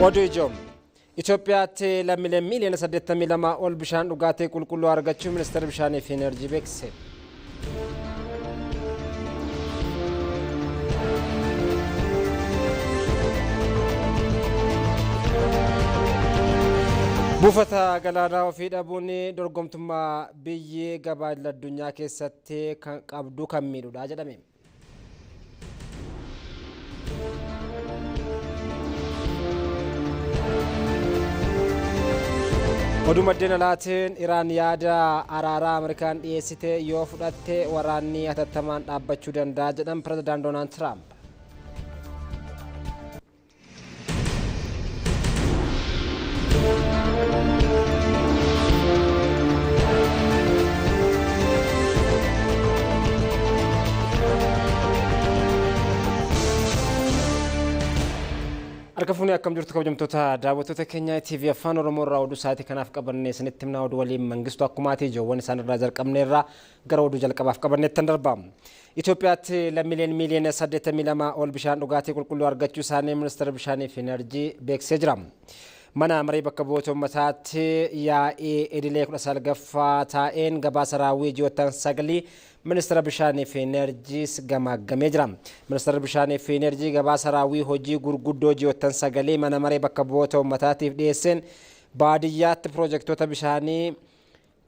Odujom Itoophiyaatti lammiileen miiliyoona 82 ol bishaan dhugaatii qulqulluu argachuu ministeerri bishaanii fi enerjii beeksise. Buufata galaanaa ofii dhabuun dorgomtummaa biyyi gabaa addunyaa keessatti kan qabdu kan miidhudha jedhame. Oduu maddeen alaatiin Iraan yaada araaraa Ameerikaan dhiyeessite yoo fudhatte waraanni hatattamaan dhaabbachuu danda'a jedhan pirezidaant Doonaald Tiraamp. Argafuuni akkam jirtu kabajamtoota daawwattoota keenya TV Afaan Oromoo irraa oduu sa'aatii kanaaf qabannee isinitti himnaa oduu waliin Mangistuu Akkumaati ijoowwan isaan irraa jalqabneerra gara oduu jalqabaaf qabanneetti darbaa. Itoophiyaatti lammiileen miiliyoona 82 ol bishaan dhugaatii qulqulluu argachuu isaanii ministeera bishaanii fi enerjii beeksisee jira. Mana marii bakka bu'oota uummataatti yaa'ii idilee 19ffaa taa'een gabaasa raawwii ji'oottan 9 ministeera bishaanii fi enerjii gamaggamee jira. Ministeera bishaanii fi enerjii gabaasa raawwii hojii gurguddoo ji'oottan 9 mana marii bakka bu'oota uummataatiif dhiyeesseen baadiyyaatti piroojektota bishaanii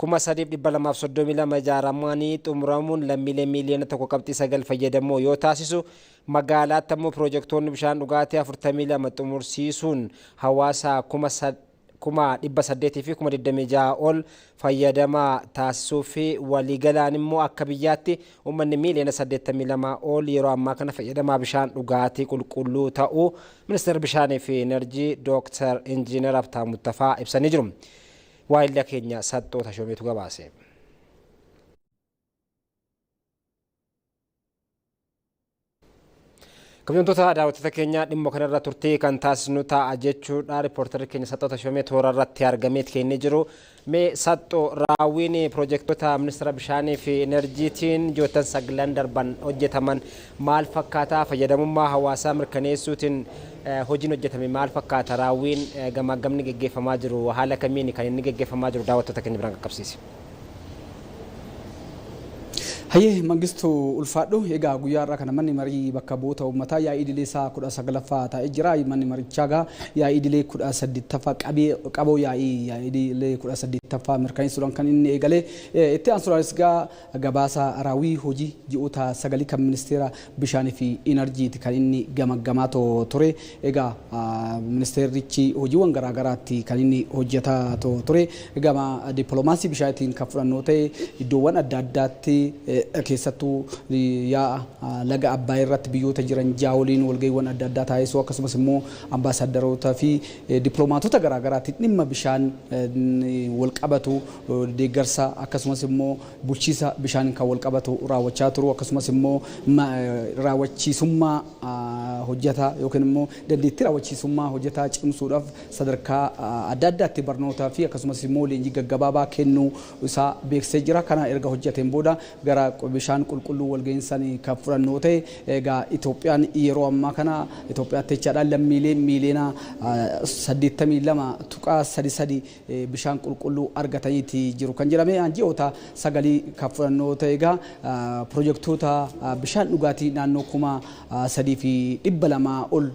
3,232 ijaaramanii xumuramuun lammiilee miiliyoona 1.9 fayyadamoo yoo taasisu magaalaatti ammoo piroojektonni bishaan dhugaatii 42 xumursiisuun hawaasa 800 fi 26 ol fayyadamaa taasisuu fi waliigalaan immoo akka biyyaatti uummanni miiliyoona 82 ol yeroo ammaa kana fayyadamaa bishaan dhugaatii qulqulluu ta'uu ministeera bishaanii fi enerjii Dr. Injiinar Habtaamuu Muttafaa ibsanii jiru. Waayillee keenya Saxxoo Tashoomeetu gabaase. Kabajamtoota daawwattoota keenya dhimma kanarra turtii kan taasisnu ta'a jechuudha. Riippoortarri keenya Saxxoo Tashoomee toora irratti argameet kennee jiru. Mee Saxxoo raawwiin piroojektota ministeera bishaanii fi enerjiitiin ji'oottan 9 darban hojjetaman maal fakkaata? Fayyadamummaa hawaasaa mirkaneessuutiin hojiin hojjetame maal fakkaata? Raawwiin gamaggamni geggeeffamaa jiru haala kamiin kan inni geggeeffamaa jiru daawwattoota keenya biraan qaqqabsiisi. Hayyee Mangistuu ulfaadhu egaa guyyaa irraa kana manni marii bakka bu'oota uummataa yaa'ii idilee isaa 19ffaa taa'ee jira. Manni marichaa yaa'ii idilee 18ffaa qaboo yaa'ii idilee 18ffaa mirkaneessuudhaan kan inni eegale. Itti aansuudhaanis gabaasa raawwii hojii ji'oota 9 kan ministeera bishaanii fi enerjiiti kan inni gamaggamaa ture. Egaa ministeerichi hojiiwwan garaagaraatti kan inni hojjetaa ture. Gama dippiloomaasii bishaaniitiin kan fudhannoo ta'e iddoowwan adda addaatti keessattuu yaa laga Abbaay irratti biyyoota jiran jaawoliin walga'iiwwan adda addaa taasisuu akkasumas immoo ambaasaadarootaa fi dippiloomaatota garaagaraatti dhimma bishaan wal qabatu deeggarsa akkasumas immoo bulchiisa bishaan kan wal qabatu raawwachaa turu akkasumas immoo raawwachiisummaa hojjetaa yookiin immoo dandeettii raawwachiisummaa hojjetaa cimsuudhaaf sadarkaa adda addaatti barnootaa fi akkasumas immoo leenjii gaggabaabaa kennuu isaa beeksisee jira. Kana erga hojjeteen booda gara bishaan qulqulluu walga'iinsan kan fudhannoo ta'e egaa Itoophiyaan yeroo ammaa kana Itoophiyaatti jechaadhaan lammiilee miiliyoona 82.33 bishaan qulqulluu argataniiti jiru kan jedhame. Ji'oota 9 kan fudhannoo ta'e egaa piroojektota bishaan dhugaatii naannoo 3,200 ol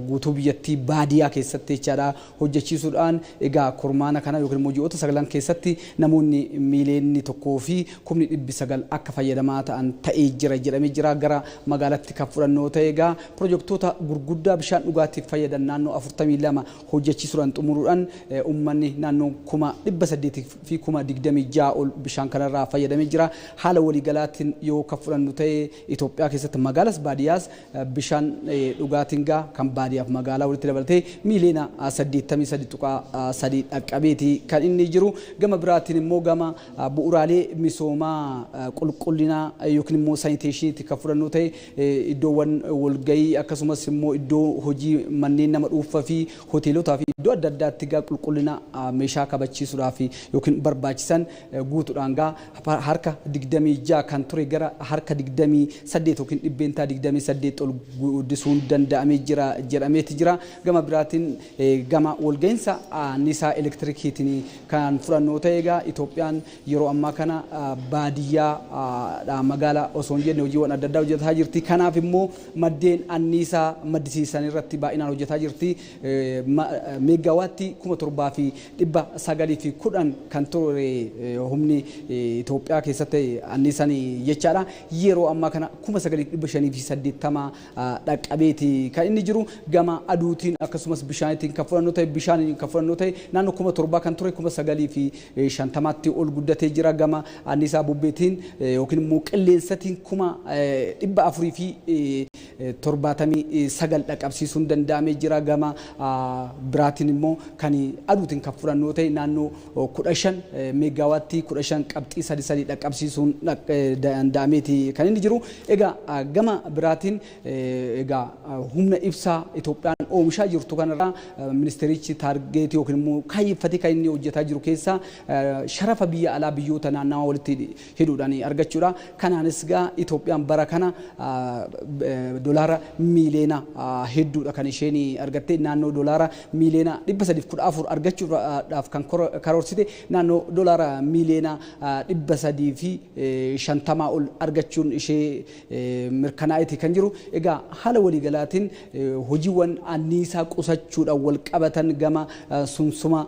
guutuu biyyattii baadiyyaa keessatti jechaadha hojjechiisuudhaan egaa kurmaana kana yookiin immoo ji'oota 9 keessatti namoonni miiliyoonni 1 fi 900 akka fayyadamaa ta'an ta'ee jira jedhamee jira. Gara magaalaatti kan fudhannoo ta'e egaa piroojektota gurguddaa bishaan dhugaatiif fayyadan naannoo 42 hojjechiisuudhaan xumuruudhaan uummanni naannoo 800 fi 26 ol bishaan kanarraa fayyadamee jira. Haala waliigalaatiin yoo kan fudhannu ta'e Itoophiyaa keessatti magaalas baadiyyaas bishaan dhugaatiin kan baadiyyaaf magaalaa walitti dabalatee miiliyoona 83.3 dhaqqabeeti kan inni jiru. Gama biraatiin immoo gama bu'uuraalee misoomaa qulqullina yookiin immoo saaniteeshiniitti kan fudhannoo ta'e iddoowwan walga'ii akkasumas immoo iddoo hojii manneen nama dhuunfaa fi hoteelotaa fi iddoo adda addaatti qulqullina meeshaa kabachiisuudhaaf yookiin barbaachisan guutuudhaan harka 26 kan ture gara harka 28 yookiin dhibbeentaa 28 ol guddisuun qabsiisuun danda'amee jira jedhameeti jira. Gama biraatiin gama walga'iinsa anniisaa elektirikiitiin kan fudhannoo ta'e egaa Itoophiyaan yeroo ammaa kana baadiyyaa magaalaa osoo hin jenne hojiiwwan adda addaa hojjetaa jirti. Kanaaf immoo maddeen anniisaa maddisiisan irratti baay'inaan hojjetaa jirti. Meegaawaatti 7,910 kan ture humni Itoophiyaa keessatti anniisan jechaadha. Yeroo ammaa kana 9,580 dhaqqabeeti kan inni jiru. Gama aduutiin akkasumas bishaanitiin kan fudhannoo ta'e bishaaniin kan fudhannoo ta'e naannoo 7,000 kan ture 9,950tti ol guddatee jira. Gama anniisaa bubbeetiin yookiin immoo qilleensatiin 479 dhaqqabsiisuun danda'amee jira. Gama biraatiin immoo kan aduutiin kan fudhannoo ta'e naannoo 15 meegaawaatti 15.33 dhaqqabsiisuun danda'ameeti kan inni jiru. Egaa gama biraatiin egaa humna ibsaa Itoophiyaan oomishaa jirtu kanarraa ministeerichi taargeetii yookiin immoo kaayeffatee kan inni hojjetaa jiru keessaa sharafa biyya alaa biyyoota naannawaa walitti hidhuudhaan argachuudha. Kanaanis egaa Itoophiyaan bara kana doolaara miiliyoona hedduudha kan isheen argatte. Naannoo doolaara miiliyoona 314 argachuudhaaf kan karoorsite naannoo doolaara miiliyoona 350 ol argachuun ishee mirkanaa'eeti kan jiru. Egaa haala waliigalaatiin hojiiwwan anniisaa qusachuudhaan wal qabatan gama sumsuma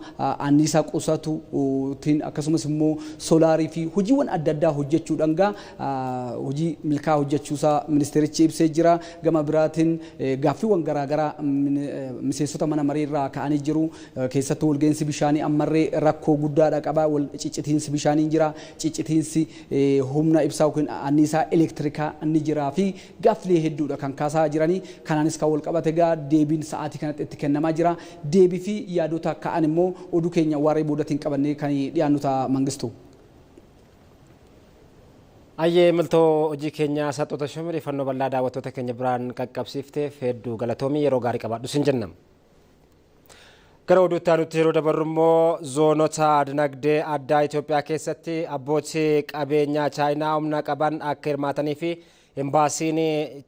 anniisaa qusatuutiin akkasumas immoo soolaarii fi hojiiwwan adda addaa hojjechuudhaan hojii milkaa'aa hojjechuusaa ministeerichi ibsee jira. Gama biraatiin gaaffiiwwan garaagaraa miseensota mana mariirraa ka'anii jiru. Keessattuu walga'iinsi bishaanii ammarree rakkoo guddaadha qaba. Ciccitiinsi bishaanii jira. Ciccitiinsi humna ibsaa yookiin anniisaa elektirikaa ni jiraa fi gaaffilee hedduudha kan kaasaa jiranii. Kanaanis kan wal qabate egaa deebiin sa'aatii kanatti itti kennamaa jira. Deebii fi yaadota ka'an immoo oduu keenya waaree boodatiin qabannee kan dhiyaannu ta'a Mangistuu. Ayyee miltoo hojii keenya saxoota shumrii fannoo bal'aa daawwattoota keenya biraan qaqqabsiifteef hedduu galatoomii yeroo gaarii qabaadhu sin jenna. Gara oduutti aanutti yeroo dabarru immoo zoonota dinagdee addaa Itoophiyaa keessatti abbootii qabeenyaa Chaayinaa humna qaban akka hirmaatanii fi embaasiin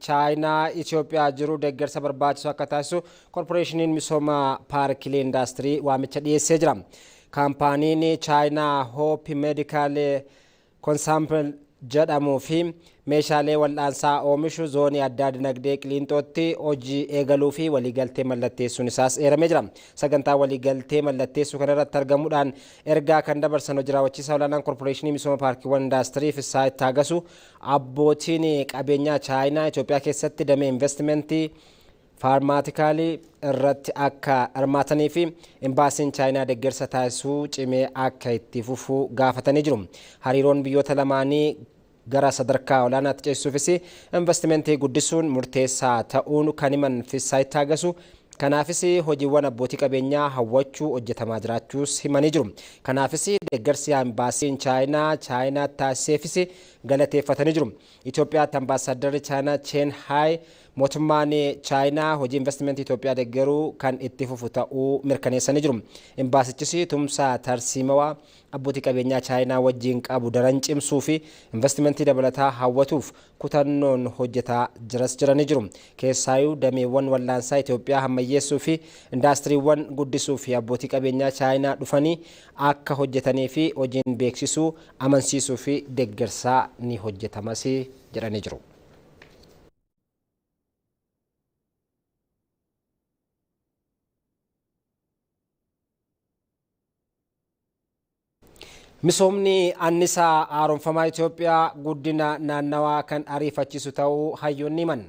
Chaayinaa Itoophiyaa jiru deeggarsa barbaachisu akka taasisu korporeeshiniin misooma paarkilee indaastirii waamicha dhiyeessee jira. Kaampaaniin Chaayinaa Hope Medical Consample jedhamuu fi meeshaalee wal'aansaa oomishu zoonii addaa dinagdee Qiliinxootti hojii eegaluu fi waliigaltee mallatteessuun isaas eeramee jira. Sagantaa waliigaltee mallatteessuu kanarratti argamuudhaan ergaa kan dabarsan hojii raawwachiisaa olaanaan korporeeshinii misooma paarkiiwwan indaastirii Fissaa Ittaagasu abbootiin qabeenyaa Chaayinaa Itoophiyaa keessatti damee investimentii faarmaatikaalii irratti akka hirmaatanii fi embaasiin Chaayinaa deeggarsa taasisuu cimee akka itti fufuu gaafatanii jiru. Hariiroon biyyoota lamaanii gara sadarkaa olaanaatti ceesisuufis investimentii guddisuun murteessaa ta'uun kan himan Fissaa Ittaagasu. Kanaafis hojiiwwan abbootii qabeenyaa hawwachuu hojjetamaa jiraachuus himanii jiru. Kanaafis deeggarsi embaasiin Chaayinaa taasiseefis galateeffatanii jiru. Itoophiyaatti ambaasaaddarri Chaayinaa Chen Hai mootummaan Chaayinaa hojii investimentii Itoophiyaa deeggaruu kan itti fufu ta'uu mirkaneessanii jiru. Embaasichis tumsa tarsiimawaa abbootii qabeenyaa Chaayinaa wajjin qabu daran cimsuu fi investimentii dabalataa hawwatuuf kutannoon hojjetaa jiranii jiru. Keessaayyuu dameewwan wal'aansaa Itoophiyaa ammayyeessuu fi indaastiriiwwan guddisuu fi abbootii qabeenyaa Chaayinaa dhufanii akka hojjetanii fi hojiin beeksisuu amansiisuu fi deeggarsaa ni hojjetamas jedhanii jiru. Misoomni annisaa haaromfamaa Itoophiyaa guddina naannawaa kan ariifachiisu ta'uu hayyoonni himan.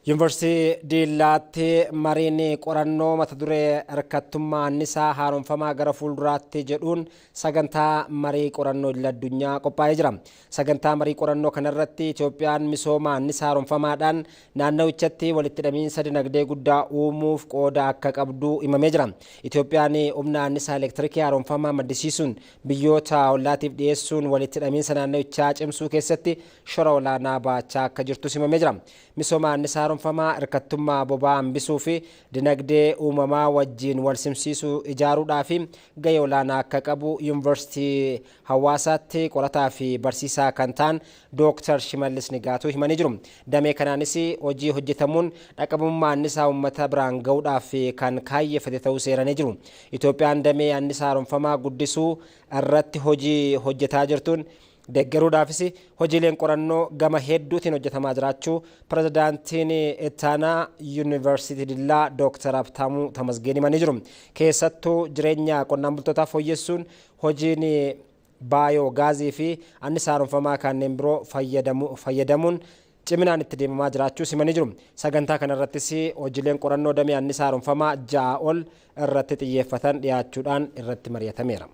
Yuunivarsiitii Diillaatti mariin qorannoo mata duree hirkattummaa annisaa haaromfamaa gara fuulduraatti jedhuun sagantaa marii qorannoo idil-addunyaa qophaa'ee jira. Sagantaa marii qorannoo kanarratti Itoophiyaan misooma annisaa haaromfamaadhaan naannawichatti walitti hidhamiinsa dinagdee guddaa uumuuf qooda akka qabdu himamee jira. Itoophiyaan humna annisaa elektirikii haaromfamaa maddisiisuun biyyoota ollaatiif dhiyeessuun walitti hidhamiinsa naannawichaa cimsuu keessatti shoora olaanaa baachaa akka jirtus himamee jira. Misooma annisaa haaromfamaa hirkattummaa boba'aa hambisuu fi dinagdee uumamaa wajjin wal simsiisuu ijaaruudhaaf gahee olaanaa akka qabu yuunivarsiitii Hawaasaatti qorataa fi barsiisaa kan ta'an Dr. Shimallis Nigaatuu himanii jiru. Damee kanaanis hojii hojjetamuun dhaqabummaa annisaa uummata biraan gahuudhaaf kan kaayyeffate ta'uu seeranii jiru. Itoophiyaan damee annisaa haaromfamaa guddisuu irratti hojii hojjetaa jirtuun deeggaruudhaafis hojiileen qorannoo gama hedduutiin hojjetamaa jiraachuu pirezidaantiin ittaanaa yuunivarsiitii Dillaa Dr. Habtaamuu Tamasgeen himanii jiru. Keessattuu jireenya qonnaan bultootaa fooyyessuun hojiin baayoo gaazii fi annisaa haaromfamaa kanneen biroo fayyadamuun ciminaan itti deemamaa jiraachuu himanii jiru. Sagantaa kanarrattis hojiileen qorannoo damee annisaa haaromfamaa 6 ol irratti xiyyeeffatan dhiyaachuudhaan irratti mari'atameera.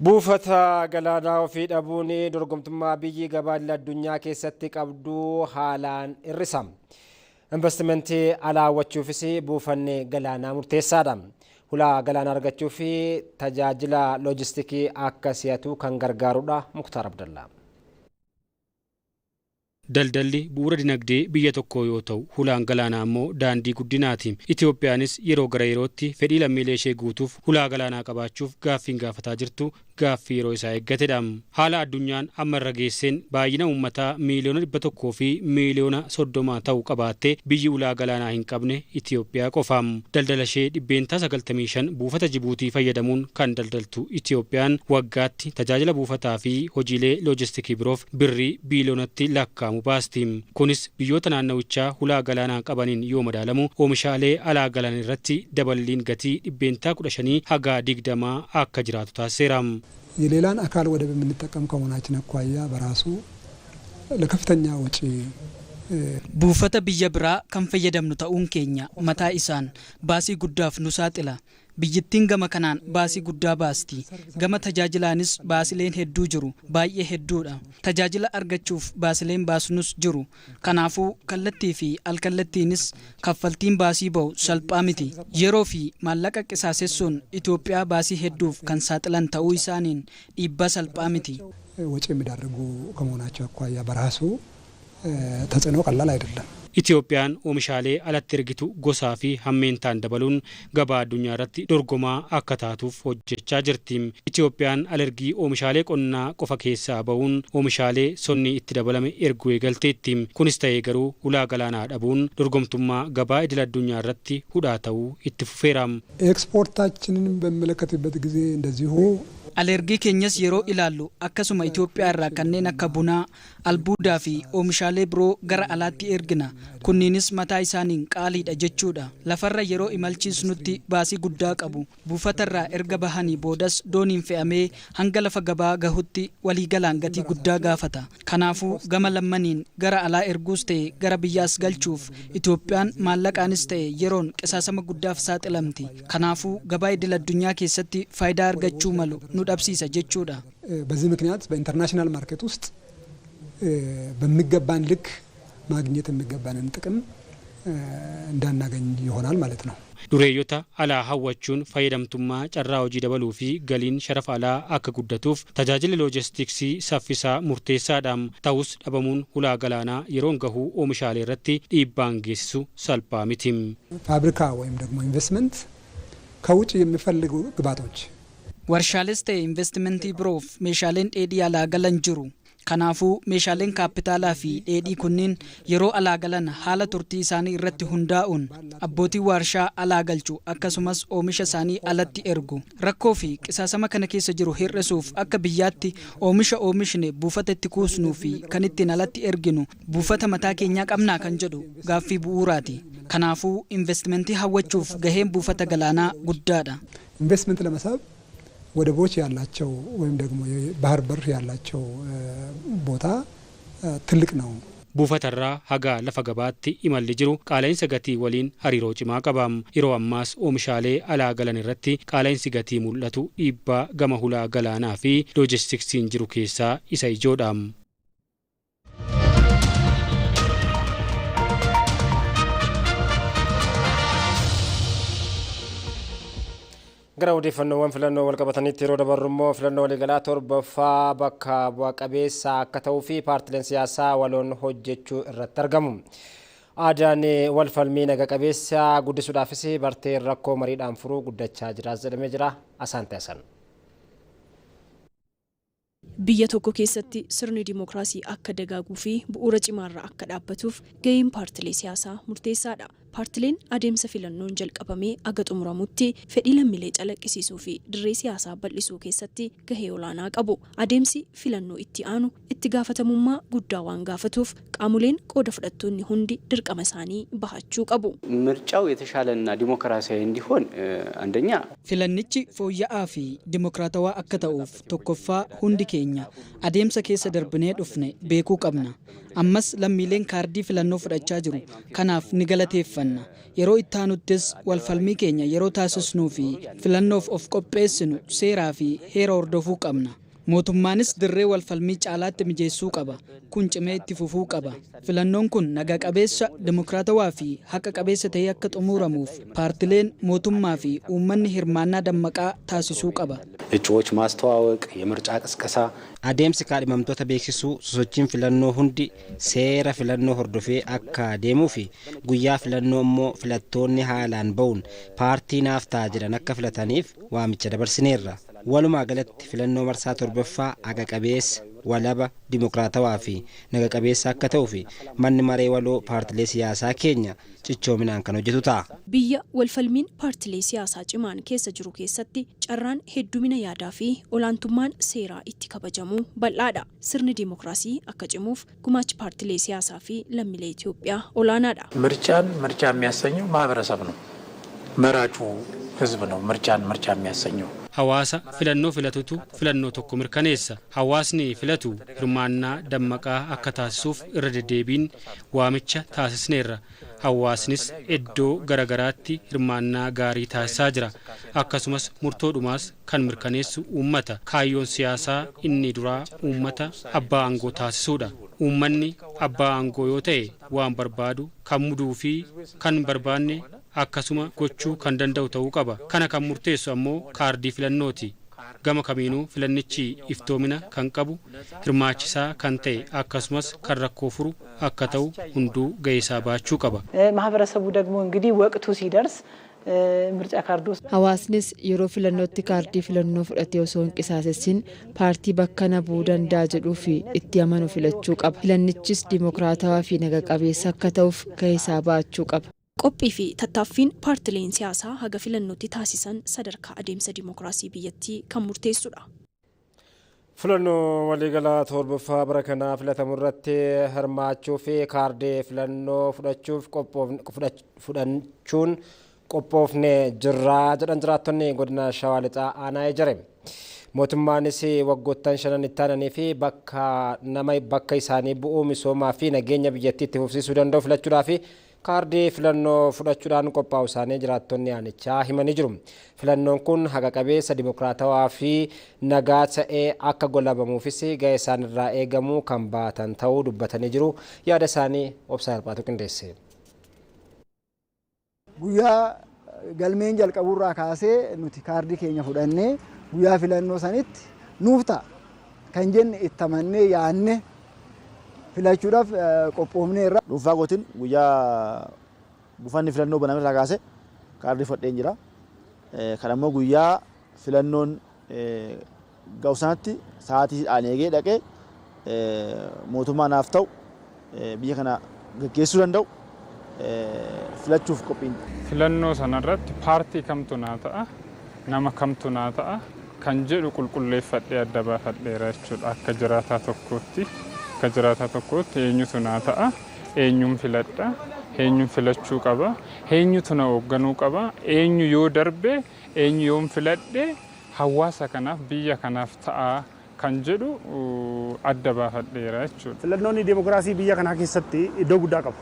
Buufata galaanaa ofii dhabuun dorgomtummaa biyyi gabaa addunyaa keessatti qabdu haalaan hir'isa. Investimentii alaa hawwachuufis buufanni galaanaa murteessaadha. Hulaa galaanaa argachuu fi tajaajila loojistikii akka si'atu kan gargaarudha. Muktaar Abdallaa. Daldalli bu'uura dinagdee biyya tokkoo yoo ta'u, hulaan galaanaa immoo daandii guddinaati. Itoophiyaanis yeroo gara yerootti fedhii lammiilee ishee guutuuf hulaa galaanaa qabaachuuf gaaffiin gaafataa jirtu gaaffii yeroo isaa eeggatedha. Haala addunyaan amma irra geesseen baay'ina uummataa miiliyoona 100 fi miiliyoona 30 ta'uu qabaattee biyyi hulaa galaanaa hin qabne Itoophiyaa qofa. Daldala ishee dhibbeentaa 95 buufata Jibuutii fayyadamuun kan daldaltu Itoophiyaan waggaatti tajaajila buufataa fi hojiilee loojistikii biroof birrii biiliyoonatti lakkaa'amu baasti. Kunis biyyoota naannawichaa hulaa galaanaa qabaniin yoo madaalamu oomishaalee alaa galan irratti daballiin gatii dhibbeentaa 15 haga 20 akka jiraatu taasiseera. የሌላን አካል ወደብ የምንጠቀም ከመሆናችን አኳያ በራሱ ለከፍተኛ ወጪ buufata biyya biraa kan fayyadamnu ta'uun keenya mataa isaan baasii guddaaf nu saaxila. Biyyittiin gama kanaan baasii guddaa baasti. Gama tajaajilaanis baasileen hedduu jiru, baay'ee hedduudha. Tajaajila argachuuf baasileen baasnus jiru. Kanaafuu kallattii fi alkallattiinis kaffaltiin baasii ba'u salphaa miti. Yeroo fi maallaqa qisaasessuun Itoophiyaa baasii hedduuf kan saaxilan ta'uu isaaniin dhiibbaa salphaa miti. ወጪ የሚዳርጉ ከመሆናቸው አኳያ በራሱ ተጽዕኖ ቀላል አይደለም። Itoophiyaan oomishaalee alatti ergitu gosaa fi hammeentaan dabaluun gabaa addunyaa irratti dorgomaa akka taatuuf hojjechaa jirti. Itoophiyaan alergii oomishaalee qonnaa qofa keessaa ba'uun oomishaalee sonni itti dabalame erguu eegalteetti. Kunis ta'ee garuu hulaa galaanaa dhabuun dorgomtummaa gabaa idil addunyaa irratti hudhaa ta'uu itti fufeera. ኤክስፖርታችንን በሚመለከትበት ጊዜ እንደዚሁ Alergii keenyas yeroo ilaallu akkasuma Itoophiyaa irraa kanneen akka bunaa, albuudaa fi oomishaalee biroo gara alaatti ergina. Kunniinis mataa isaaniin qaaliidha jechuudha. Lafarra yeroo imalchiisnutti baasii guddaa qabu. Buufatarraa erga bahanii boodas dooniin fe'amee hanga lafa gabaa gahutti waliigalaan gatii guddaa gaafata. Kanaafuu gama lammaniin gara alaa erguus ta'e gara biyyaas galchuuf Itoophiyaan maallaqaanis ta'e yeroon qisaasama guddaaf saaxilamti. Kanaafuu gabaa idil addunyaa keessatti faayidaa argachuu malu ኑዳብሲሰ ጀቹዳ በዚህ ምክንያት በኢንተርናሽናል ማርኬት ውስጥ በሚገባን ልክ ማግኘት የሚገባንን ጥቅም እንዳናገኝ ይሆናል ማለት ነው። Dureeyyota alaa hawwachuun fayyadamtummaa carraa hojii dabaluu fi galiin sharafa alaa akka guddatuuf tajaajilli loojistiksii saffisaa murteessaadha. Ta'us dhabamuun hulaa galaanaa yeroon gahuu oomishaalee irratti dhiibbaan geessisu salphaa miti. ፋብሪካ ወይም ደግሞ ኢንቨስትመንት ከውጭ የሚፈልጉ ግብዓቶች Warshaales ta'e investimentii biroof meeshaaleen dheedhii alaa galan jiru. Kanaafuu meeshaaleen kaapitaalaa fi dheedhii kunniin yeroo alaa galan haala turtii isaanii irratti hundaa'uun abbootii warshaa alaa galchu akkasumas oomisha isaanii alatti ergu. Rakkoo fi qisaasama kana keessa jiru hir'isuuf akka biyyaatti oomisha oomishne buufata itti kuusnuu fi kan ittiin alatti erginu buufata mataa keenyaa qabnaa kan jedhu gaaffii bu'uuraati. Kanaafuu investimentii hawwachuuf gaheen buufata galaanaa guddaadha. ኢንቨስትመንት ለመሳብ ወደቦች ያላቸው ወይም ደግሞ የባህር በር ያላቸው ቦታ ትልቅ ነው። Buufatarraa haga lafa gabaatti imalli jiru qaala'insa gatii waliin hariiroo cimaa qaba. Yeroo ammaas oomishaalee alaa galan irratti qaala'insi gatii mul'atu dhiibbaa gama hulaa galaanaa fi loojistiksiin jiru keessaa isa ijoodha. Gara odeeffannoowwan filannoo wal qabatanitti yeroo dabarru immoo filannoo waliigalaa torbaffaa bakka bu'a qabeessa akka ta'uu fi paartileen siyaasaa waloon hojjechuu irratti argamu. Aadaan wal falmii naga qabeessa guddisuudhaafis bartee rakkoo mariidhaan furuu guddachaa jiraas jedhamee jira. Asaante Asan. Biyya tokko keessatti sirni dimookiraasii akka dagaaguu fi bu'uura cimaarraa akka dhaabbatuuf gaheen paartilee siyaasaa murteessaadha. Paartileen adeemsa filannoon jalqabamee aga xumuramutti fedhii lammiilee calaqqisiisuu fi dirree siyaasaa bal'isuu keessatti gahee olaanaa qabu. Adeemsi filannoo itti aanu itti gaafatamummaa guddaa waan gaafatuuf qaamoleen qooda fudhattoonni hundi dirqama isaanii bahachuu qabu. ምርጫው የተሻለና ዲሞክራሲያዊ እንዲሆን አንደኛ filannichi fooyya'aa fi dimookiraatawaa akka ta'uuf tokkoffaa hundi keenya adeemsa keessa darbinee dhufne beekuu qabna. Ammas lammiileen kaardii filannoo fudhachaa jiru. Kanaaf ni galateeffanna. Yeroo itti aanuttis wal falmii keenya yeroo taasisnuu fi filannoof of qopheessinu seeraa fi heera hordofuu qabna. Mootummaanis dirree wal falmii caalaatti mijeessuu qaba. Kun cimee itti fufuu qaba. Filannoon kun naga qabeessa, dimookiraatawaa fi haqa qabeessa ta'ee akka xumuramuuf paartileen mootummaa fi uummanni hirmaannaa dammaqaa taasisuu qaba. እጩዎች ማስተዋወቅ የምርጫ ቅስቀሳ adeemsi kaadhimamtoota beeksisuu sosochiin filannoo hundi seera filannoo hordofee akka deemuu fi guyyaa filannoo immoo filattoonni haalaan ba'uun paartii naaf ta'a jedhan akka filataniif waamicha dabarsineerra. Walumaa galatti filannoo marsaa torbaffaa haqa qabeessa, walaba, dimookiraatawaa fi naga qabeessa akka ta'uu fi manni maree waloo paartilee siyaasaa keenya cichoominaan kan hojjetu ta'a. Biyya walfalmiin paartilee siyaasaa cimaan keessa jiru keessatti carraan heddumina yaadaa fi olaantummaan seeraa itti kabajamuu bal'aadha. Sirni dimookiraasii akka cimuuf gumaachi paartilee siyaasaa fi lammiilee Itoophiyaa olaanaadha. ምርጫ የሚያሰኘው ማህበረሰብ ነው። መራጩ ህዝብ ነው ምርጫ የሚያሰኘው። Hawaasa filannoo filatutu filannoo tokko mirkaneessa. Hawaasni filatu hirmaannaa dammaqaa akka taasisuuf irra deddeebiin waamicha taasisneerra. Hawaasnis iddoo garagaraatti hirmaannaa gaarii taasisaa jira. Akkasumas murtoodhumaas kan mirkaneessu uummata. Kaayyoon siyaasaa inni duraa uummata abbaa aangoo taasisuudha. Uummanni abbaa aangoo yoo ta'e waan barbaadu kan muduu fi kan barbaanne akkasuma gochuu kan danda'u ta'uu qaba. Kana kan murteessu ammoo kaardii filannooti. Gama kamiinuu filannichi iftoomina kan qabu, hirmaachisaa kan ta'e akkasumas kan rakkoo furu akka ta'u hunduu ga'eesaa baachuu qaba. ማህበረሰቡ ደግሞ እንግዲህ ወቅቱ ሲደርስ ምርጫ ካርዶስ hawaasnis yeroo filannootti kaardii filannoo fudhatee osoo hin qisaasessin paartii bakka na bu'uu danda'a jedhuu fi itti amanu filachuu qaba. Filannichis dimookiraatawaa fi naga qabeessa akka ta'uuf ga'eesaa baachuu qaba. Qophii fi tattaaffiin paartileen siyaasaa haga filannootti taasisan sadarkaa adeemsa dimookiraasii biyyattii kan murteessudha. Filannoo waliigalaa torbaffaa bara kanaa filatamu irratti hirmaachuu fi kaardii filannoo fudhachuun qophoofne jirra jedhan jiraattonni godina Shawaa Lixaa aanaa Ejere. Mootummaanis waggoottan 5 itti aananii fi bakka isaanii bu'uu misoomaa fi nageenya biyyattii itti fufsiisuu danda'u filachuudhaaf kaardii filannoo fudhachuudhaan qophaa'u isaanii jiraattonni aanichaa himanii jiru. Filannoon kun haqa qabeessa, dimookiraatawaa fi nagaa ta'ee akka golabamuufis ga'ee isaan irraa eegamu kan baatan ta'uu dubbatanii jiru. Yaada isaanii obsaa Hirphaatu qindeesse. Guyyaa galmeen jalqabuurraa kaasee nuti kaardii keenya fudhannee guyyaa filannoo sanitti nuuf ta'a kan jenne itti amannee yaadne filachuudhaaf qophoofneerra. Dhuunfaa gootiin guyyaa buufanni filannoo baname irraa kaasee kaardii fudhadheen jira. Kan ammoo guyyaa filannoon ga'u sanatti sa'aatii eegee dhaqee mootummaa naaf ta'u biyya kana gaggeessuu danda'u filachuuf qophiin. Filannoo sanarratti paartii kamtu naa ta'a, nama kamtu naa ta'a kan jedhu qulqulleeffadhee adda baafadheera jechuudha. Akka jiraataa tokkootti eenyutu naa ta'a, eenyuun filadha, eenyuun filachuu qaba, eenyutu na hoogganuu qaba, eenyu yoo darbe, eenyu yoon filadhe hawaasa kanaaf biyya kanaaf ta'a kan jedhu adda baafadheera jechuudha. Filannoonni dimookiraasii biyya kanaa keessatti iddoo guddaa qabu.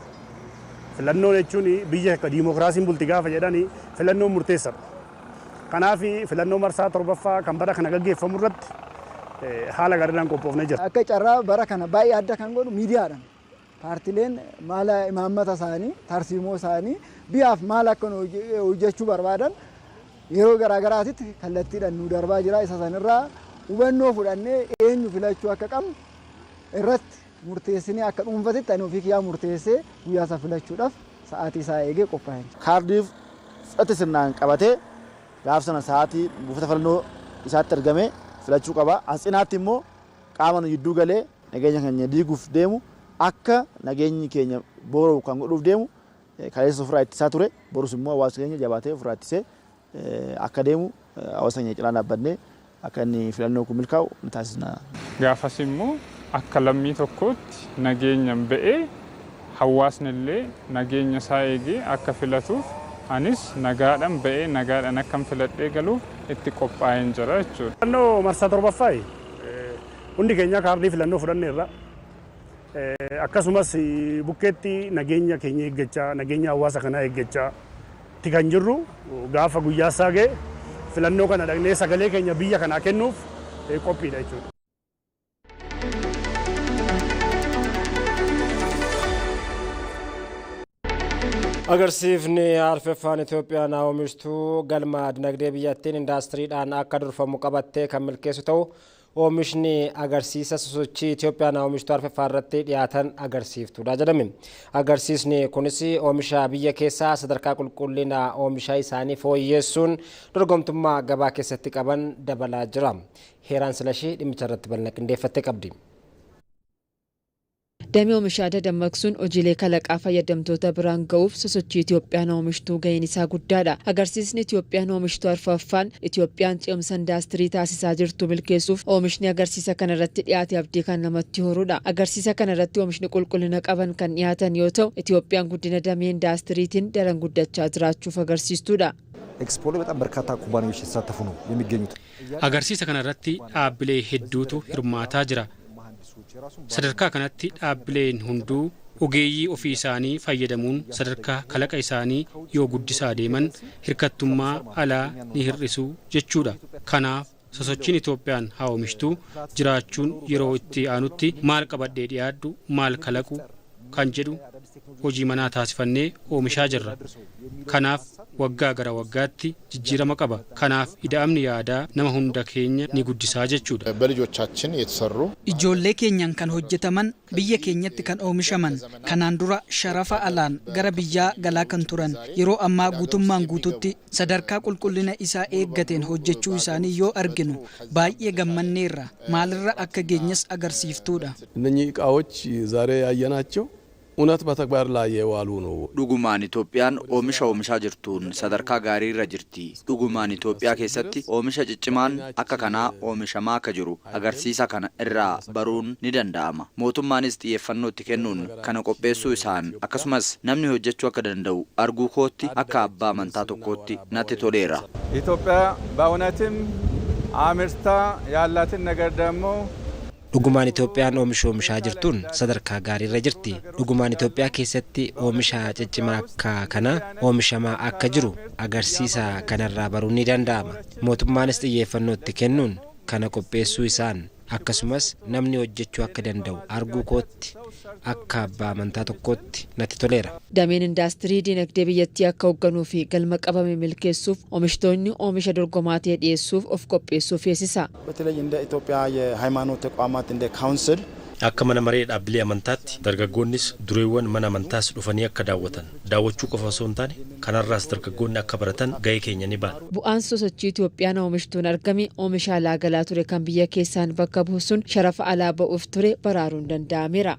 Filannoon jechuun biyya dimookiraasiin bulti gaafa jedhani filannoon murteessaadha. Kanaaf filannoo marsaa torbaffaa kan bara kana gaggeeffamu irratti haala gaariidhaan qophoofnee jira. Akka carraa bara kana baay'ee adda kan godhu miidiyaadhaan. Paartileen maal imaammata isaanii, tarsiimoo isaanii biyyaaf maal akka hojjechuu barbaadan yeroo garaagaraatitti kallattiidhaan nu darbaa jira. Isa sanirraa hubannoo fudhannee eenyu filachuu akka qabnu irratti murteessinee akka dhuunfatitti ani ofii kiyyaa murteessee guyyaa isa filachuudhaaf sa'aatii isaa eegee qophaa'e. Kaardiif fudhate sirnaan qabatee gaaf sana sa'aatii buufata filannoo isaatti argamee filachuu qaba. As cinaatti immoo qaama gidduu galee nageenya keenya diiguuf deemu akka nageenyi keenya boora'u kan godhuuf deemu kaleessa ofirraa ittisaa ture. Borus immoo hawaasa keenya jabaatee ofirraa ittisee akka deemu hawaasa keenya cinaa dhaabbannee akka inni filannoo kun milkaa'u ni taasisna. Gaafas immoo akka lammii tokkootti nageenyaan ba'ee hawaasni illee nageenya isaa eegee akka filatuuf anis nagaadhaan ba'ee nagaadhaan akkam filadhee galuuf itti qophaa'een jira jechuudha. Filannoo marsaa torbaffaa hundi keenya kaardii filannoo fudhanneerra. Akkasumas bukkeetti nageenya keenya eeggachaa nageenya hawaasa kanaa eeggachaa itti kan jirru gaafa guyyaa isaa ga'e filannoo kana dhaqnee sagalee keenya biyya kanaa kennuuf qophiidha jechuudha. Agarsiifni arfeffaan Itoophiyaan oomishtuu galma dinagdee biyyattiin indaastiriidhaan akka durfamu qabattee kan milkeessu ta'u oomishni agarsiisa sosochii Itoophiyaan oomishtuu arfeffaa irratti dhiyaatan agarsiiftuudha jedhame. Agarsiisni kunis oomisha biyya keessaa sadarkaa qulqullina oomisha isaanii fooyyeessuun dorgomtummaa gabaa keessatti qaban dabalaa jira. Heeraan Silashii dhimmicha irratti bal'ina qindeeffattee qabdi. Damee oomishaa dammaqsuun hojiilee kalaqaa fayyadamtoota biraan ga'uuf sosochii Itoophiyaan oomishtuu ga'een isaa guddaadha. Agarsiisni Itoophiyaan oomishtuu arfaffaan Itoophiyaan ce'umsa indaastirii taasisaa jirtu milkeessuuf oomishni agarsiisa kana irratti dhiyaate abdii kan namatti horudha. Agarsiisa kana irratti oomishni qulqullina qaban kan dhiyaatan yoo ta'u Itoophiyaan guddina damee indaastiriitiin daran guddachaa jiraachuuf agarsiistuudha. ኤክስፖ ላይ በጣም በርካታ ኩባንያዎች የተሳተፉ ነው የሚገኙት። አገርሲisa kana irratti dhaabbilee hedduutu hirmaataa jira. Sadarkaa kanatti dhaabbileen hunduu ogeeyyii ofii isaanii fayyadamuun sadarkaa kalaqa isaanii yoo guddisaa deeman hirkattummaa alaa ni hir'isu jechuudha. Kanaaf sosochiin Itoophiyaan haa oomishtuu jiraachuun yeroo itti aanutti maal qabadhee dhiyaadhu maal kalaqu kan jedhu hojii manaa taasifannee oomishaa jirra. Kanaaf waggaa gara waggaatti jijjiirama qaba. Kanaaf ida'amni yaadaa nama hunda keenya ni guddisaa jechuudha. በልጆቻችን የተሰሩ ijoollee keenyaan kan hojjetaman biyya keenyatti kan oomishaman kanaan dura sharafa alaan gara biyyaa galaa kan turan yeroo ammaa guutummaan guututti sadarkaa qulqullina isaa eeggateen hojjechuu isaanii yoo arginu baay'ee gammanneerra maalirra akka geenyes agarsiiftuudha. እነኚህ ዕቃዎች ዛሬ ያየናቸው እውነት በተግባር ላይ የዋሉ ነው። Dhugumaan Itoophiyaan oomishaa jirtuun sadarkaa gaarii irra jirti. Dhugumaan Itoophiyaa keessatti oomisha ciccimaan akka kanaa oomishamaa akka jiru agarsiisa kana irraa baruun ni danda'ama. Mootummaanis xiyyeeffannoo itti kennuun kana qopheessuu isaan akkasumas namni hojjechuu akka danda'u arguu kootti akka abbaa amantaa tokkootti natti toleera. ኢትዮጵያ በእውነትም አምርታ ያላትን ነገር ደግሞ Dhugumaan Itoophiyaan oomishaa jirtuun sadarkaa gaarii irra jirti. Dhugumaan Itoophiyaa keessatti oomisha ciccimaa akka kana oomishamaa akka jiru agarsiisa kanarraa baruun ni danda'ama. Mootummaanis xiyyeeffannoo itti kennuun kana qopheessuu isaan akkasumas namni hojjechuu akka danda'u arguu kootti akka abbaa amantaa tokkootti natti toleera. Dameen indaastirii dinagdee biyyattii akka hoogganuu fi galma qabame milkeessuuf oomishtoonni oomisha dorgomaa ta'e dhiyeessuuf of qopheessuuf feesisa. በተለይ እንደ ኢትዮጵያ የሃይማኖት ተቋማት እንደ ካውንስል akka mana maree dhaabbilee amantaatti dargaggoonnis dureewwan mana amantaas dhufanii akka daawwatan daawwachuu qofa osoo hin taane kanarraas dargaggoonni akka baratan ga'ee keenya ni baana. Bu'aan sosochii Itoophiyaan oomishtuun argame oomisha alaa galaa ture kan biyya keessaan bakka buusuun sharafa alaa ba'uuf ture baraaruun danda'ameera.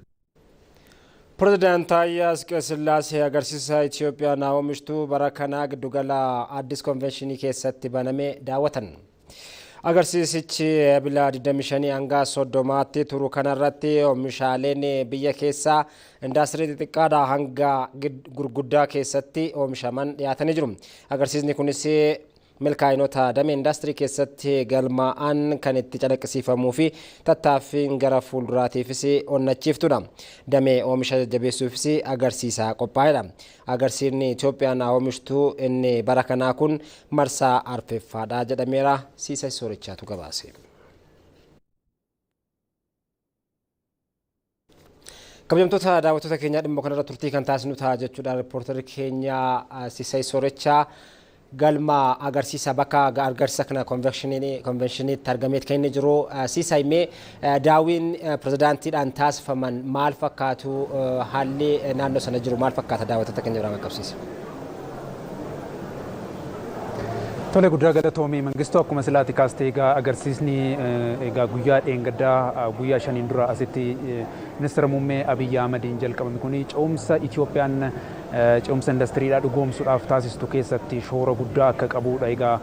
Pirezidaant Taayyaa Asqasillaasee agarsiisa Itoophiyaan oomishtuu bara kanaa giddugala Addis Konvenshinii keessatti banamee daawwatan. Agarsiisichi bila 25 hanga 30tti turu kanarratti oomishaaleen biyya keessaa indaastirii xixiqqaadhaa hanga gurguddaa keessatti oomishaman dhiyaatanii jiru. Agarsiisni kunis milkaa'inota damee indaastirii keessatti galmaa'an kan itti calaqqisiifamuu fi tattaaffiin gara fuulduraatiifis onnachiiftudha. Damee oomisha jajjabeessuufis agarsiisa qophaa'edha. Agarsiisni Itoophiyaan oomishtuu inni bara kanaa kun marsaa arfeffaadha jedhameera. Siisay Soorichaatu gabaase. Kabajamtoota daawwattoota keenya dhimma kanarra turtii kan taasisnu ta'a jechuudha. Riippoortarri keenya Siisay Soorichaa galma agarsiisa bakka agarsiisa kana konvenshinii argameet kan inni jiru siisaymee daawwiin pirezidaantiidhaan taasifaman maal fakkaatu haalli naannoo sana jiru maal fakkaata daawwattoota keenya biraan qaqqabsiisa. Tole guddaa galatoomii mangistuu akkuma silaati kaastee egaa agarsiisni egaa guyyaa dheengaddaa guyyaa shaniin dura asitti ministeera muummee Abiyyi Ahmediin jalqabame kuni ce'umsa Itoophiyaan ce'umsa indastiriidhaa dhugoomsuudhaaf taasistu keessatti shoora guddaa akka qabudha egaa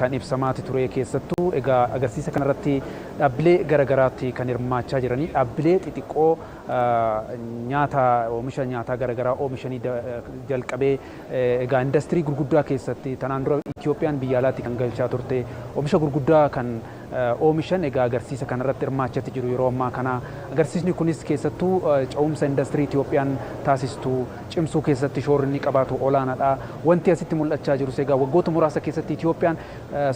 kan ibsamaati ture keessattuu egaa agarsiisa kanarratti dhaabbilee garagaraatti kan hirmaachaa jiranii dhaabbilee xixiqqoo nyaata oomisha nyaataa garagaraa oomishanii jalqabee egaa indastirii gurguddaa keessatti tanaan dura Itoophiyaan biyya alaatti kan galchaa turte oomisha gurguddaa kan oomishan egaa agarsiisa kanarratti hirmaachatti jiru yeroo ammaa kana agarsiisni kunis keessattuu ce'umsa indastirii Itoophiyaan taasistu cimsuu keessatti shoorri inni qabaatu olaanaadha. Wanti asitti mul'achaa jirus egaa waggoota muraasa keessatti Itoophiyaan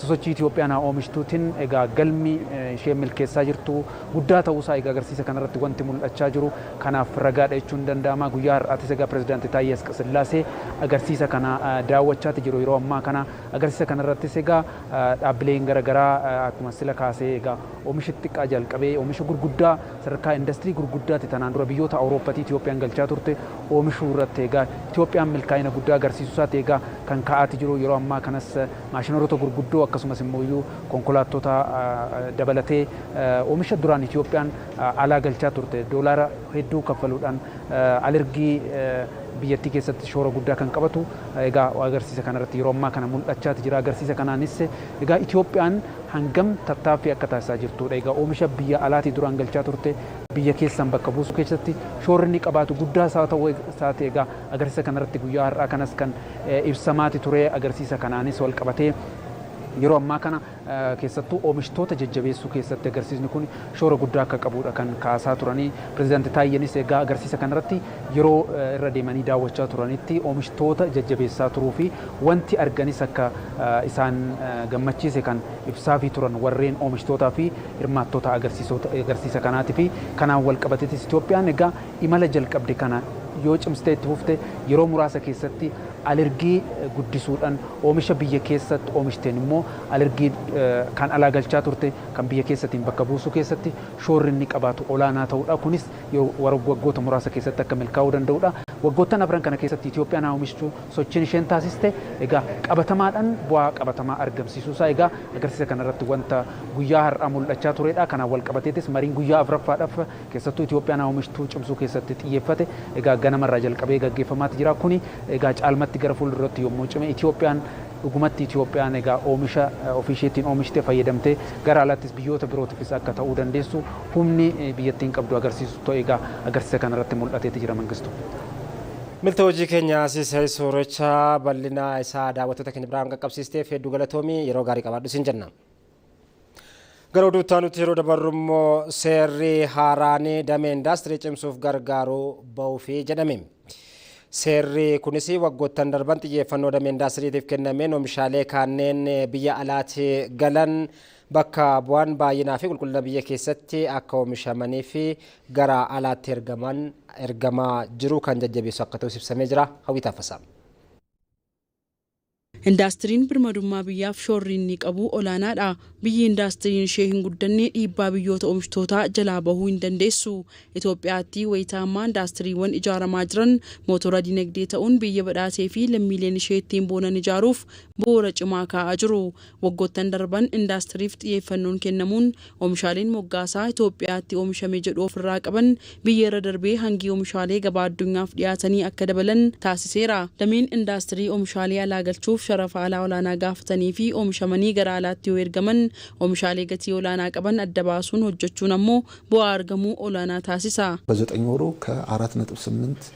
sosochii Itoophiyaan oomishtuutiin egaa galmi ishee milkeessaa jirtu guddaa ta'uusaa egaa agarsiisa kanarratti wanti mul'achaa jiru kanaaf ragaadha jechuun danda'ama. Guyyaa har'aatis egaa pirezidaantii Taayyee Asqasillaasee agarsiisa kana daawwachaati jiru yeroo ammaa kana agarsiisa kanarrattis egaa dhaabbileen garagaraa akkuma sila kaasee egaa oomisha xiqqaa jalqabee oomisha gurguddaa sadarkaa indastirii gurguddaatti tanaan dura biyyoota Awurooppaatii Itoophiyaan galchaa turte oomishuu irratti egaa Itoophiyaan milkaa'ina guddaa agarsiisuusaati egaa kan ka'aati jiru yeroo ammaa kanas maashinoota gurguddoo akkasumas immoo konkolaattota dabalatee oomisha duraan Itoophiyaan alaa galchaa turte doolaara hedduu kaffaluudhaan alergii biyyattii keessatti shoora guddaa kan qabatu egaa agarsiisa kanarratti yeroo ammaa kana mul'achaati jira. Agarsiisa kanaanis egaa Itoophiyaan hangam tattaaffii akka taasisaa jirtudha. Egaa oomisha biyya alaatii duraan galchaa turte biyya keessan bakka buusuu keessatti shoorri inni qabaatu guddaa isaa ta'uu isaati. Egaa agarsiisa kanarratti guyyaa har'aa kanas kan ibsamaati ture. Agarsiisa kanaanis wal qabatee yeroo ammaa kana keessattuu oomishtoota jajjabeessuu keessatti agarsiisni kun shoora guddaa akka qabudha kan kaasaa turanii pirezidaantii Taayyeenis egaa agarsiisa kanarratti yeroo irra deemanii daawwachaa turanitti oomishtoota jajjabeessaa turuu fi wanti arganis akka isaan gammachiise kan ibsaa fi turan warreen oomishtootaa fi hirmaattoota agarsiisa kanaatii fi kanaan wal qabateetis Itoophiyaan egaa imala jalqabde kana yoo cimsitee itti fufte yeroo muraasa keessatti alergii guddisuudhaan oomisha biyya keessatti oomishteen immoo alergii kan alaa galchaa turte kan biyya keessattiin bakka buusuu keessatti shoorri inni qabaatu olaanaa ta'uudha. Kunis waggoota muraasa keessatti akka milkaa'uu danda'uudha. Waggoottan afran kana keessatti Itoophiyaan oomishtuu sochiin isheen taasiste egaa qabatamaadhaan bu'aa qabatamaa argamsiisuusaa egaa agarsiisa kanarratti wanta guyyaa har'aa mul'achaa turedha. Kanaan wal qabateetis mariin guyyaa afuraffaadhaaf keessattuu Itoophiyaan oomishtuu cimsuu keessatti xiyyeeffate egaa ganamarraa jalqabee gaggeeffamaatti jira. Kuni egaa caalmatti gara fuulduratti yommuu cime Itoophiyaan dhugumatti Itoophiyaan egaa oomisha ofiisheetiin oomishte fayyadamtee gara alaattis biyyoota birootifis akka ta'uu dandeessu humni biyyattiin qabdu agarsiisu ta'e egaa agarsiisa kanarratti mul'ateeti jira mangistu. Milta hojii keenya Siisay Soorochaa bal'ina isaa daawwattoota keenya biraan qaqqabsiisteef hedduu galatoomii yeroo gaarii qabaadhu siin jenna. Gara oduutti aanutti yeroo dabarru immoo seerri haaraan damee indaastirii cimsuuf gargaaru ba'uufi jedhame. Seerri kunis waggoottan darban xiyyeeffannoo damee indaastiriitiif kennameen oomishaalee kanneen biyya alaatti galan bakka bu'aan baay'inaa fi qulqullina biyya keessatti akka oomishamanii fi gara alaatti ergamaa jiru kan jajjabeessu akka ta'us ibsamee jira. Hawwii Taaffasaa. Indaastiriin birmadummaa biyyaaf shoorri inni qabu olaanaadha. Biyyi indaastiriin ishee hin guddanne dhiibbaa biyyoota oomishtootaa jalaa bahuu hin dandeessu. Itoophiyaatti wayitaa ammaa indaastiriiwwan ijaaramaa jiran mootora dinagdee ta'uun biyya badhaatee fi lammiileen ishee ittiin boonan ijaaruuf bu'uura cimaa kaa'aa jiru. Waggoottan darban indaastiriif xiyyeeffannoon kennamuun oomishaaleen moggaasaa Itoophiyaatti oomishamee jedhu ofirraa qaban biyya irra darbee hangi oomishaalee gabaa addunyaaf dhiyaatanii akka dabalan taasiseera. Dameen indaastirii oomishaalee alaa galchuuf sharafa alaa olaanaa gaafatanii fi oomishamanii gara alaatti yoo ergaman oomishaalee gatii olaanaa qaban adda baasuun hojjechuun ammoo bu'aa argamuu olaanaa taasisa. በ9 ወሩ ከ4.8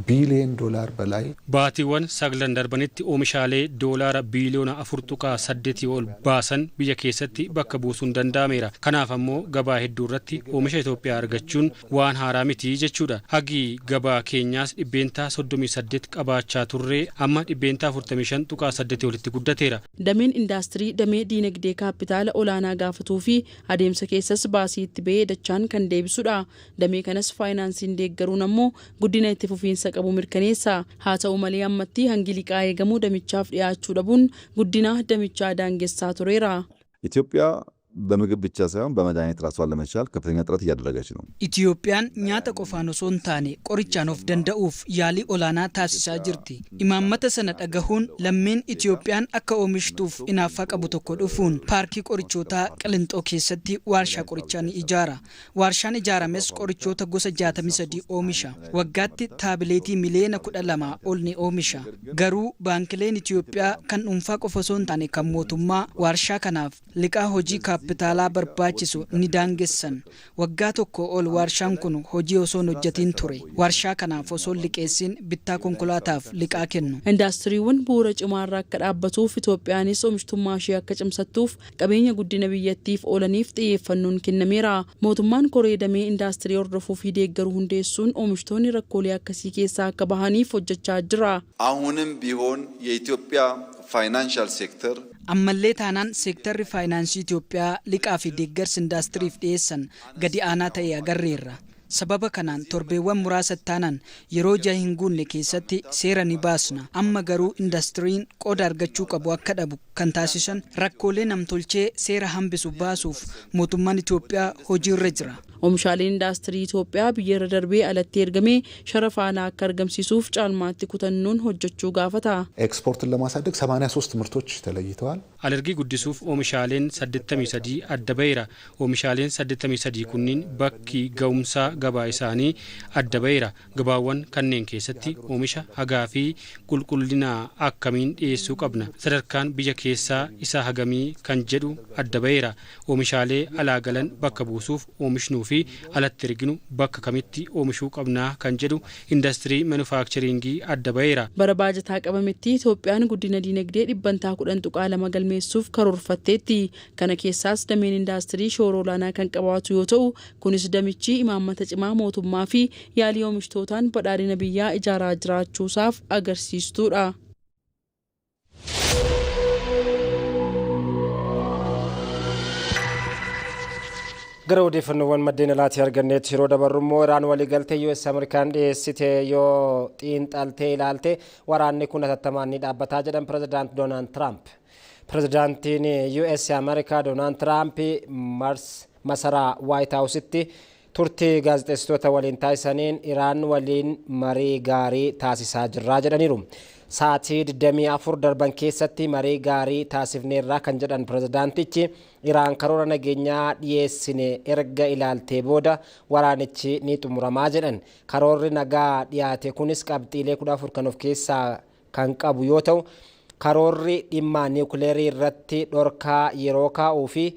ቢሊዮን ዶላር በላይ baatiiwwan saglan darbanitti oomishaalee doolaara biiliyoona 4.8 ol baasan biyya keessatti bakka buusuun danda'ameera. Kanaaf ammoo gabaa hedduu irratti oomisha Itoophiyaa argachuun waan haaraa miti jechuudha. Hagi gabaa keenyaas dhibbeentaa 38 qabaachaa turree amma dhibbeentaa 45.8 olitti guddateera. Dameen indaastirii damee diinagdee kaapitaala olaanaa gaafatuu fi adeemsa keessas baasii itti ba'ee dachaan kan deebisudha. Damee kanas faayinaansiin deeggaruun ammoo guddina itti fufiinsa qabiinsa qabu mirkaneessa. Haa ta'u malee ammatti hangi liqaa eegamu damichaaf dhiyaachuu dhabuun guddina damichaa daangessaa tureera. ኢትዮጵያ በምግብ ብቻ ሳይሆን በመድኃኒት ራሷን ለመቻል ከፍተኛ ጥረት እያደረገች ነው። ኢትዮጵያን nyaata qofaan osoo hin taane qorichaan of danda'uuf yaalii olaanaa taasisaa jirti. Imaammata sana dhagahuun lammiin Itoophiyaan akka oomishtuuf hinaaffaa qabu tokko dhufuun paarkii qorichootaa Qilinxoo keessatti waarshaa qorichaa ni ijaara. Waarshaan ijaarames qorichoota gosa 63 oomisha. Waggaatti taabileetii miliyoona 12 ol ni oomisha. Garuu baankileen Itoophiyaa kan dhuunfaa qofa osoo hin taane kan mootummaa waarshaa kanaaf liqaa hojii kaapitaalaa barbaachisu ni daangessan. Waggaa tokko ol waarshaan kun hojii osoo hin hojjetin ture. Waarshaa kanaaf osoo liqeessin bittaa konkolaataaf liqaa kennu. Indaastiriiwwan bu'uura cimaarraa akka dhaabbatuuf Itoophiyaanis oomishtummaa ishee akka cimsattuuf qabeenya guddina biyyattiif oolaniif xiyyeeffannoon kennameera. Mootummaan koree damee indaastirii hordofuu fi deeggaruu hundeessuun oomishtoonni rakkoolee akkasii keessaa akka bahaniif hojjechaa jira. አሁንም ቢሆን የኢትዮጵያ ፋይናንሻል ሴክተር ammallee taanaan seektarri faayinaansii Itoophiyaa liqaa fi deeggarsa indaastiriif dhiyeessan gadi aanaa ta'e agarreerra. Sababa kanaan torbeewwan muraasa taanaan yeroo jaha hin guunne keessatti seera ni baasna. Amma garuu indaastiriin qooda argachuu qabu akka dhabu kan taasisan rakkoolee namtolchee seera hambisu baasuuf mootummaan Itoophiyaa hojiirra jira. Oomishaaleen indaastirii Itoophiyaa biyya irra darbee alatti ergamee sharafa alaa akka argamsiisuuf caalmaatti kutannoon hojjechuu gaafata. ኤክስፖርትን ለማሳደግ 83 ምርቶች ተለይተዋል። Alergii guddisuuf oomishaaleen 83 adda ba'eera. Oomishaaleen 83 kunniin bakki ga'umsaa gabaa isaanii adda ba'eera. Gabaawwan kanneen keessatti oomisha hagaa fi qulqullina akkamiin dhiyeessuu qabna. Sadarkaan biyya keessaa isa hagamii kan jedhu adda ba'eera. Oomishaalee alaa galan bakka buusuuf oomishnuu fi alatti erginu bakka kamitti oomishuu qabnaa kan jedhu indaastirii manufaakcharingii adda ba'eera. Bara baajataa qabametti Itoophiyaan guddina diinagdee 10.2 galmeessuuf karoorfatteetti. Kana keessaas dameen indaastirii shoora olaanaa kan qabaatu yoo ta'u, kunis damichi imaammata cimaa mootummaa fi yaalii oomishtootaan badhaadhina biyyaa ijaaraa jiraachuusaaf agarsiistuudha. gara odeeffannoowwan maddeen alaatii arganneetti yeroo dabarrummoo Iraan waliigaltee US Ameerikaan dhiyeessite yoo xiinxaltee ilaalte waraanni kun hatattamaan ni dhaabbataa jedhan pirezidaant Doonaald Tiraamp. Pirezidaantiin US Ameerikaa Doonaald Tiraamp masaraa Waayit Haawusitti turtii gaazexeessitoota waliin taasisaniin Iraan waliin marii gaarii taasisaa jirraa jedhaniiru. Sa'aatii 24 darban keessatti marii gaarii taasifneerraa kan jedhan pirezidaantichi Iraan karoora nageenyaa dhiyeessine erga ilaaltee booda waraanichi ni xumuramaa jedhan. Karoorri nagaa dhiyaate kunis qabxiilee 14 kan of keessaa kan qabu yoo ta'u, karoorri dhimma niwukileerii irratti dhorkaa yeroo kaa'uu fi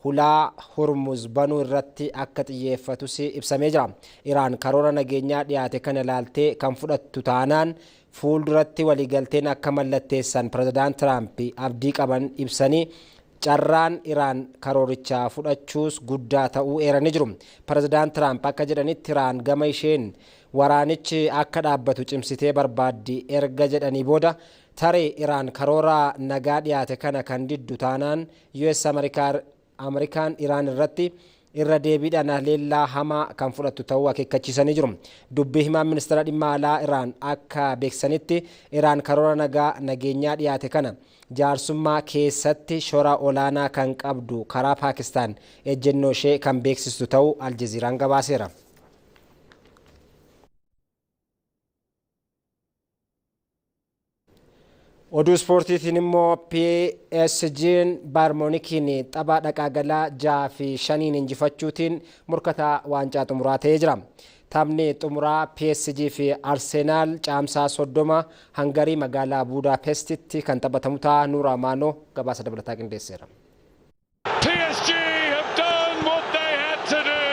hulaa Hormuz banuu irratti akka xiyyeeffatus ibsamee jira. Iraan karoora nageenyaa dhiyaate kana ilaaltee kan fudhattu taanaan fuulduratti waliigalteen akka mallatteessan pirezidaant Tiraamp abdii qaban ibsanii carraan Iraan karoorichaa fudhachuus guddaa ta'uu eeranii jiru. Pirezidaant Tiraamp akka jedhanitti Iraan gama isheen waraanichi akka dhaabbatu cimsitee barbaaddi erga jedhanii booda taree Iraan karoora nagaa dhiyaate kana kan diddu taanaan US Ameerikaan Iraan irratti irra deebiidhaan haleellaa hamaa kan fudhattu ta'uu akeekkachiisanii jiru. Dubbii himaan ministeera dhimma alaa Iraan akka beeksanitti Iraan karoora nageenyaa dhiyaate kana jaarsummaa keessatti shoora olaanaa kan qabdu karaa Paakistaan ejjennoo ishee kan beeksistu ta'uu Aljaziiraan gabaaseera. Oduu ispoortiitiin immoo PSG'n Bayern Munichiin tapha dhaqaa galaa 6-5 injifachuutiin morkataa waancaa xumuraa ta'ee jira. Taphni xumuraa PSG fi Arsenaal caamsaa 30 Hangarii magaalaa Budaapestitti kan taphatamu ta'a. Nuura Amaanoo gabaasa dabalataa qindeesseera. PSG have done what they had to do.